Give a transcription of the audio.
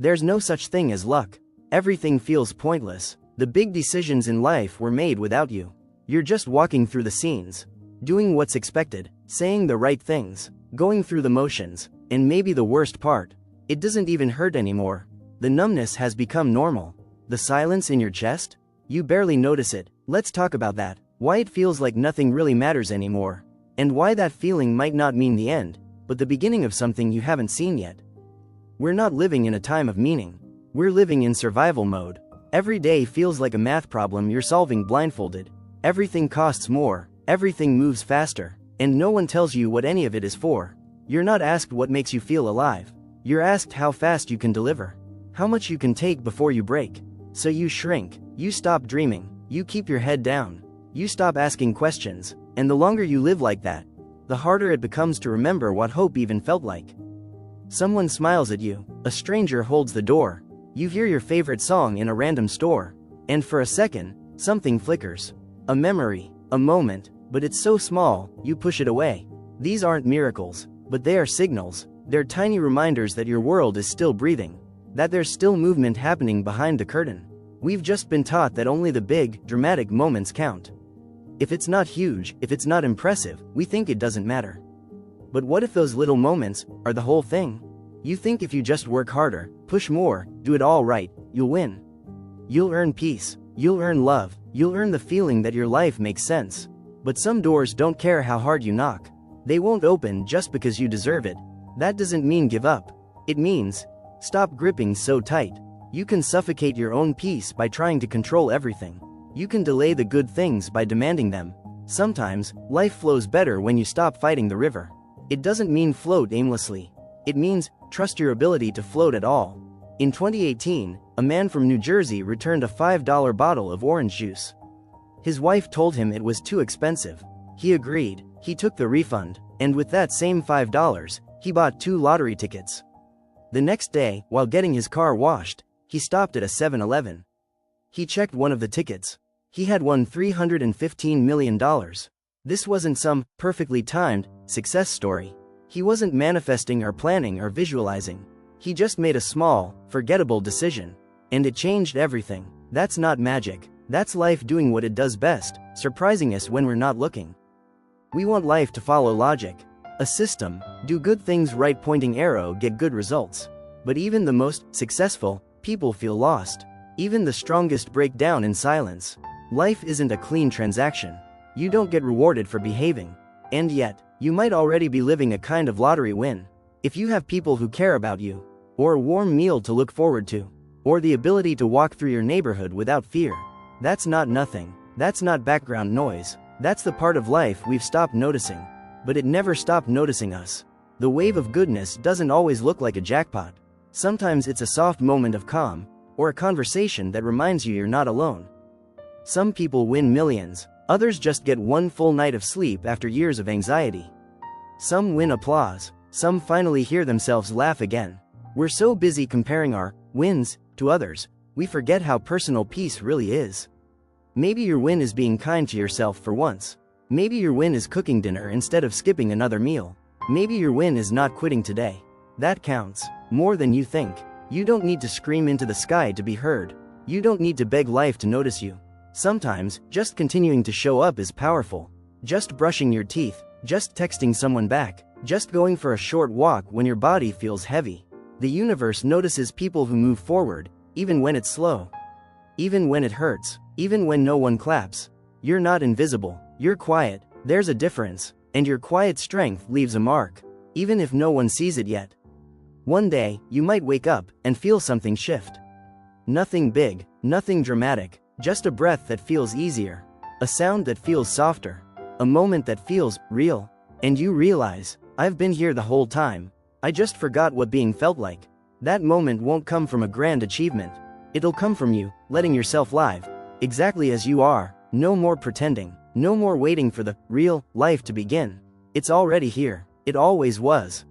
There's no such thing as luck. Everything feels pointless. The big decisions in life were made without you. You're just walking through the scenes, doing what's expected, saying the right things, going through the motions, and maybe the worst part, it doesn't even hurt anymore. The numbness has become normal. The silence in your chest? You barely notice it. Let's talk about that. Why it feels like nothing really matters anymore. And why that feeling might not mean the end, but the beginning of something you haven't seen yet. We're not living in a time of meaning. We're living in survival mode. Every day feels like a math problem you're solving blindfolded. Everything costs more, everything moves faster, and no one tells you what any of it is for. You're not asked what makes you feel alive. You're asked how fast you can deliver, how much you can take before you break. So you shrink, you stop dreaming, you keep your head down, you stop asking questions, and the longer you live like that, the harder it becomes to remember what hope even felt like. Someone smiles at you, a stranger holds the door, you hear your favorite song in a random store, and for a second, something flickers. A memory, a moment, but it's so small, you push it away. These aren't miracles, but they are signals. They're tiny reminders that your world is still breathing, that there's still movement happening behind the curtain. We've just been taught that only the big, dramatic moments count. If it's not huge, if it's not impressive, we think it doesn't matter. But what if those little moments are the whole thing? You think if you just work harder, push more, do it all right, you'll win. You'll earn peace, you'll earn love, you'll earn the feeling that your life makes sense. But some doors don't care how hard you knock. They won't open just because you deserve it. That doesn't mean give up. It means, stop gripping so tight. You can suffocate your own peace by trying to control everything. You can delay the good things by demanding them. Sometimes, life flows better when you stop fighting the river. It doesn't mean float aimlessly. It means, trust your ability to float at all. In 2018, a man from New Jersey returned a $5 bottle of orange juice. His wife told him it was too expensive. He agreed, he took the refund, and with that same $5, he bought 2 lottery tickets. The next day, while getting his car washed, he stopped at a 7-Eleven. He checked one of the tickets. He had won $315 million. This wasn't some perfectly timed success story. He wasn't manifesting or planning or visualizing. He just made a small, forgettable decision. And it changed everything. That's not magic. That's life doing what it does best, surprising us when we're not looking. We want life to follow logic. A system, do good things right, pointing arrow, get good results. But even the most successful people feel lost. Even the strongest break down in silence. Life isn't a clean transaction. You don't get rewarded for behaving. And yet, you might already be living a kind of lottery win. If you have people who care about you, or a warm meal to look forward to, or the ability to walk through your neighborhood without fear, that's not nothing. That's not background noise. That's the part of life we've stopped noticing. But it never stopped noticing us. The wave of goodness doesn't always look like a jackpot. Sometimes it's a soft moment of calm, or a conversation that reminds you you're not alone. Some people win millions, others just get one full night of sleep after years of anxiety. Some win applause, some finally hear themselves laugh again. We're so busy comparing our wins to others, we forget how personal peace really is. Maybe your win is being kind to yourself for once. Maybe your win is cooking dinner instead of skipping another meal. Maybe your win is not quitting today. That counts more than you think. You don't need to scream into the sky to be heard. You don't need to beg life to notice you. Sometimes, just continuing to show up is powerful. Just brushing your teeth, just texting someone back, just going for a short walk when your body feels heavy. The universe notices people who move forward, even when it's slow. Even when it hurts, even when no one claps. You're not invisible, you're quiet. There's a difference, and your quiet strength leaves a mark, even if no one sees it yet. One day, you might wake up and feel something shift. Nothing big, nothing dramatic, just a breath that feels easier, a sound that feels softer, a moment that feels real. And you realize, I've been here the whole time. I just forgot what being felt like. That moment won't come from a grand achievement. It'll come from you, letting yourself live, exactly as you are. No more pretending, no more waiting for the real life to begin. It's already here. It always was.